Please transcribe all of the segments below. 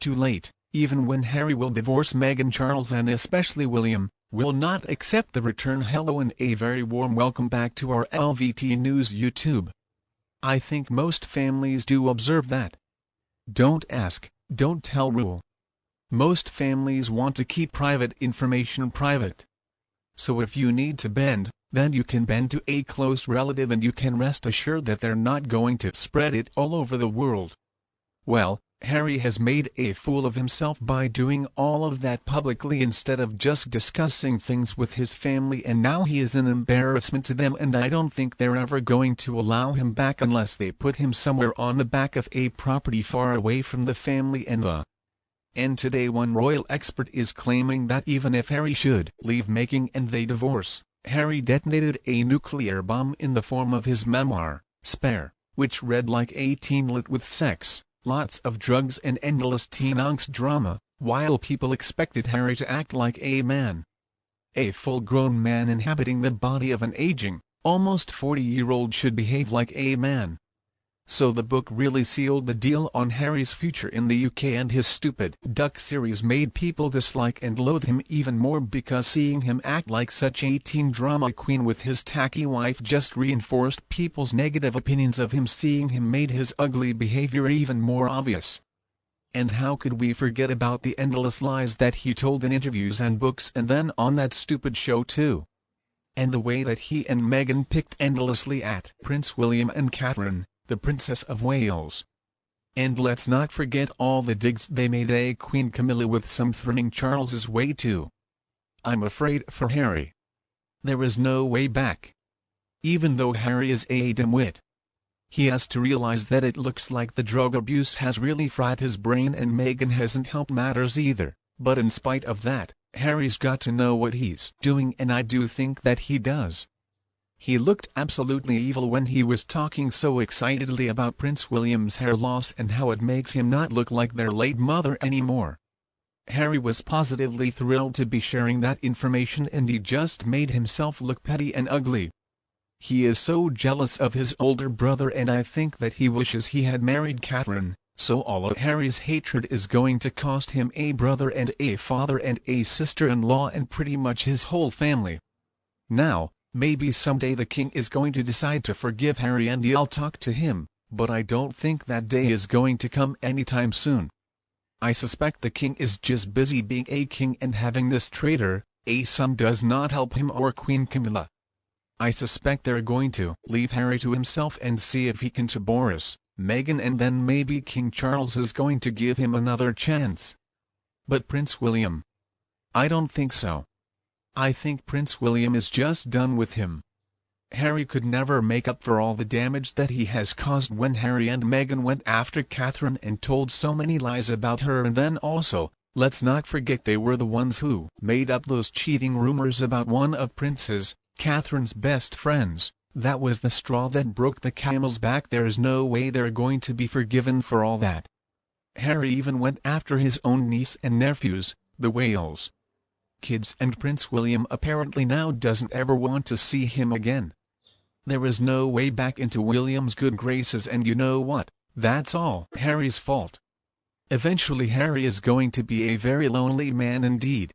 too late. Even when Harry will divorce Meghan, Charles and especially William will not accept the return. Hello and a very warm welcome back to our LVT News YouTube. I think most families do observe that don't ask, don't tell rule. Most families want to keep private information private. So if you need to bend, then you can bend to a close relative and you can rest assured that they're not going to spread it all over the world. Well, Harry has made a fool of himself by doing all of that publicly instead of just discussing things with his family, and now he is an embarrassment to them, and I don't think they're ever going to allow him back unless they put him somewhere on the back of a property far away from the family and today one royal expert is claiming that even if Harry should leave Meghan and they divorce, Harry detonated a nuclear bomb in the form of his memoir, Spare, which read like a teen lit with sex, lots of drugs and endless teen angst drama, while people expected Harry to act like a man. A full-grown man inhabiting the body of an aging, almost 40-year-old should behave like a man. So the book really sealed the deal on Harry's future in the UK, and his stupid Duck series made people dislike and loathe him even more because seeing him act like such a teen drama queen with his tacky wife just reinforced people's negative opinions of him. Seeing him made his ugly behavior even more obvious. And how could we forget about the endless lies that he told in interviews and books and then on that stupid show too? And the way that he and Meghan picked endlessly at Prince William and Catherine, the Princess of Wales. And let's not forget all the digs they made at Queen Camilla with some threatening Charles's way too. I'm afraid for Harry, there is no way back. Even though Harry is a dimwit, he has to realize that it looks like the drug abuse has really fried his brain, and Meghan hasn't helped matters either. But in spite of that, Harry's got to know what he's doing, and I do think that he does. He looked absolutely evil when he was talking so excitedly about Prince William's hair loss and how it makes him not look like their late mother anymore. Harry was positively thrilled to be sharing that information, and he just made himself look petty and ugly. He is so jealous of his older brother, and I think that he wishes he had married Catherine, so all of Harry's hatred is going to cost him a brother and a father and a sister-in-law and pretty much his whole family. Now, maybe someday the king is going to decide to forgive Harry and he'll talk to him, but I don't think that day is going to come anytime soon. I suspect the king is just busy being a king, and having this traitor, a son, does not help him or Queen Camilla. I suspect they're going to leave Harry to himself and see if he can divorce Meghan, and then maybe King Charles is going to give him another chance. But Prince William? I don't think so. I think Prince William is just done with him. Harry could never make up for all the damage that he has caused when Harry and Meghan went after Catherine and told so many lies about her, and then also, let's not forget, they were the ones who made up those cheating rumors about one of Catherine's best friends. That was the straw that broke the camel's back. There is no way they're going to be forgiven for all that. Harry even went after his own niece and nephews, the Wales kids, and Prince William apparently now doesn't ever want to see him again. There is no way back into William's good graces, and you know what? That's all Harry's fault. Eventually Harry is going to be a very lonely man indeed.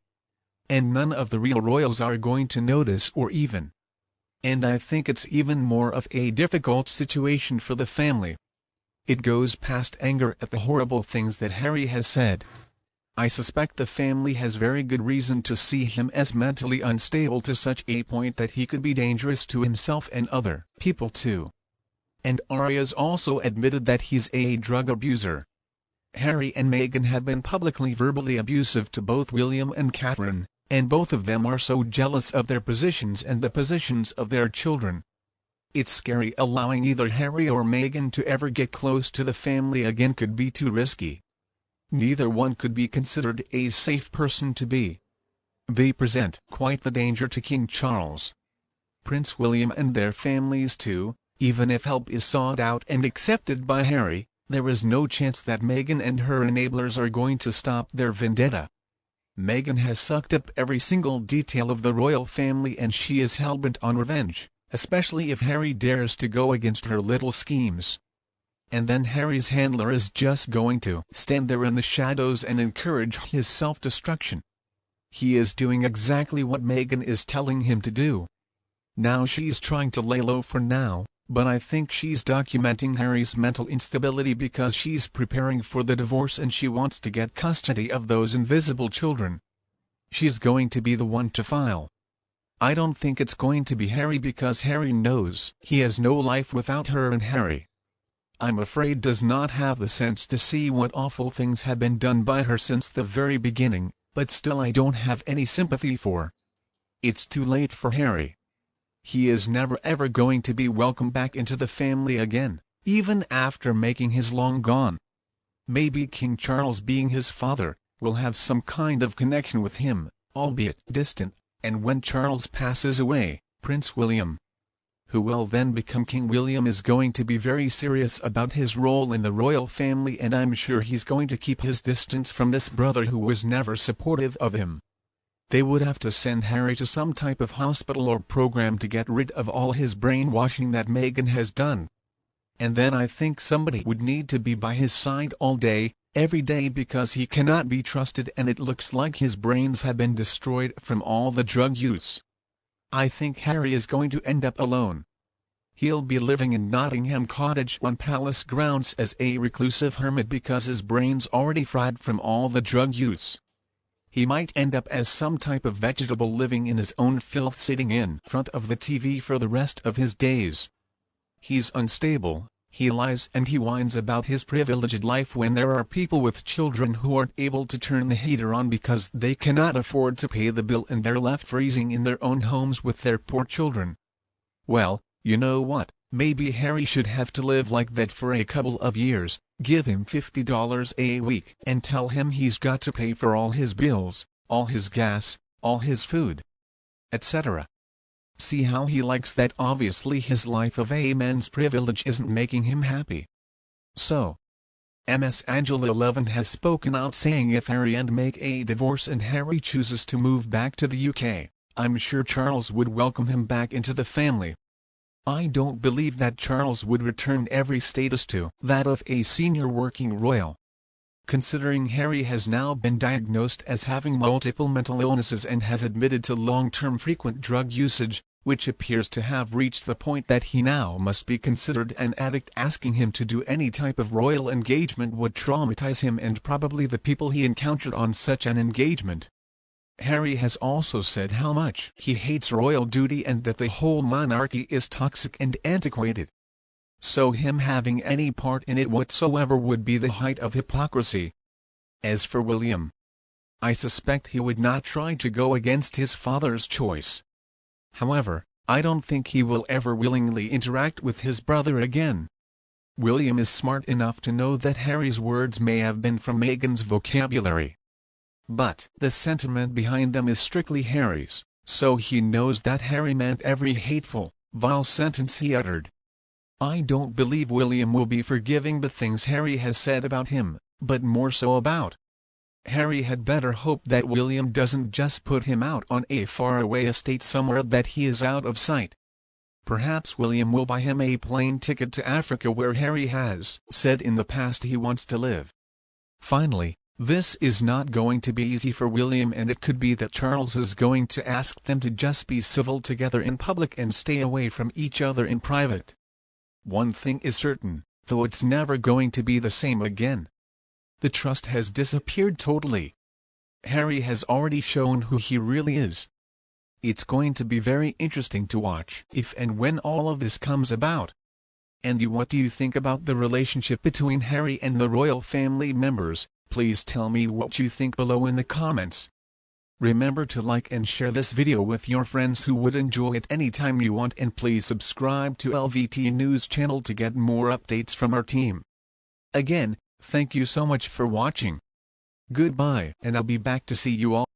And none of the real royals are going to notice or even. And I think it's even more of a difficult situation for the family. It goes past anger at the horrible things that Harry has said. I suspect the family has very good reason to see him as mentally unstable to such a point that he could be dangerous to himself and other people too. And Arya's also admitted that he's a drug abuser. Harry and Meghan have been publicly verbally abusive to both William and Catherine, and both of them are so jealous of their positions and the positions of their children. It's scary. Allowing either Harry or Meghan to ever get close to the family again could be too risky. Neither one could be considered a safe person to be. They present quite the danger to King Charles, Prince William and their families too. Even if help is sought out and accepted by Harry, there is no chance that Meghan and her enablers are going to stop their vendetta. Meghan has sucked up every single detail of the royal family, and she is hellbent on revenge, especially if Harry dares to go against her little schemes. and then Harry's handler is just going to stand there in the shadows and encourage his self-destruction. He is doing exactly what Meghan is telling him to do. Now she's trying to lay low for now, but I think she's documenting Harry's mental instability because she's preparing for the divorce and she wants to get custody of those invisible children. She's going to be the one to file. I don't think it's going to be Harry because Harry knows he has no life without her, and Harry, I'm afraid, does not have the sense to see what awful things have been done by her since the very beginning, but still I don't have any sympathy for. It's too late for Harry. He is never ever going to be welcome back into the family again, even after making his long gone. Maybe King Charles, being his father, will have some kind of connection with him, albeit distant, and when Charles passes away, Prince William, who will then become King William, is going to be very serious about his role in the royal family, and I'm sure he's going to keep his distance from this brother who was never supportive of him. They would have to send Harry to some type of hospital or program to get rid of all his brainwashing that Meghan has done. And then I think somebody would need to be by his side all day, every day, because he cannot be trusted and it looks like his brains have been destroyed from all the drug use. I think Harry is going to end up alone. He'll be living in Nottingham Cottage on palace grounds as a reclusive hermit because his brain's already fried from all the drug use. He might end up as some type of vegetable living in his own filth, sitting in front of the TV for the rest of his days. He's unstable, he lies and he whines about his privileged life when there are people with children who aren't able to turn the heater on because they cannot afford to pay the bill and they're left freezing in their own homes with their poor children. Well, you know what, maybe Harry should have to live like that for a couple of years, give him $50 a week and tell him he's got to pay for all his bills, all his gas, all his food, etc. See how he likes that? Obviously his life of a man's privilege isn't making him happy. So, Ms. Angela 11 has spoken out saying if Harry and make a divorce and Harry chooses to move back to the UK, I'm sure Charles would welcome him back into the family. I don't believe that Charles would return every status to that of a senior working royal. Considering Harry has now been diagnosed as having multiple mental illnesses and has admitted to long-term frequent drug usage, which appears to have reached the point that he now must be considered an addict, asking him to do any type of royal engagement would traumatize him and probably the people he encountered on such an engagement. Harry has also said how much he hates royal duty and that the whole monarchy is toxic and antiquated. So him having any part in it whatsoever would be the height of hypocrisy. As for William, I suspect he would not try to go against his father's choice. However, I don't think he will ever willingly interact with his brother again. William is smart enough to know that Harry's words may have been from Meghan's vocabulary, but the sentiment behind them is strictly Harry's, so he knows that Harry meant every hateful, vile sentence he uttered. I don't believe William will be forgiving the things Harry has said about him, but more so about Harry had better hope that William doesn't just put him out on a faraway estate somewhere that he is out of sight. Perhaps William will buy him a plane ticket to Africa, where Harry has said in the past he wants to live. Finally, this is not going to be easy for William, and it could be that Charles is going to ask them to just be civil together in public and stay away from each other in private. One thing is certain, though, it's never going to be the same again. The trust has disappeared totally. Harry has already shown who he really is. It's going to be very interesting to watch if and when all of this comes about. And what do you think about the relationship between Harry and the royal family members? Please tell me what you think below in the comments. Remember to like and share this video with your friends who would enjoy it anytime you want, and please subscribe to LVT News channel to get more updates from our team. Again, thank you so much for watching. Goodbye, and I'll be back to see you all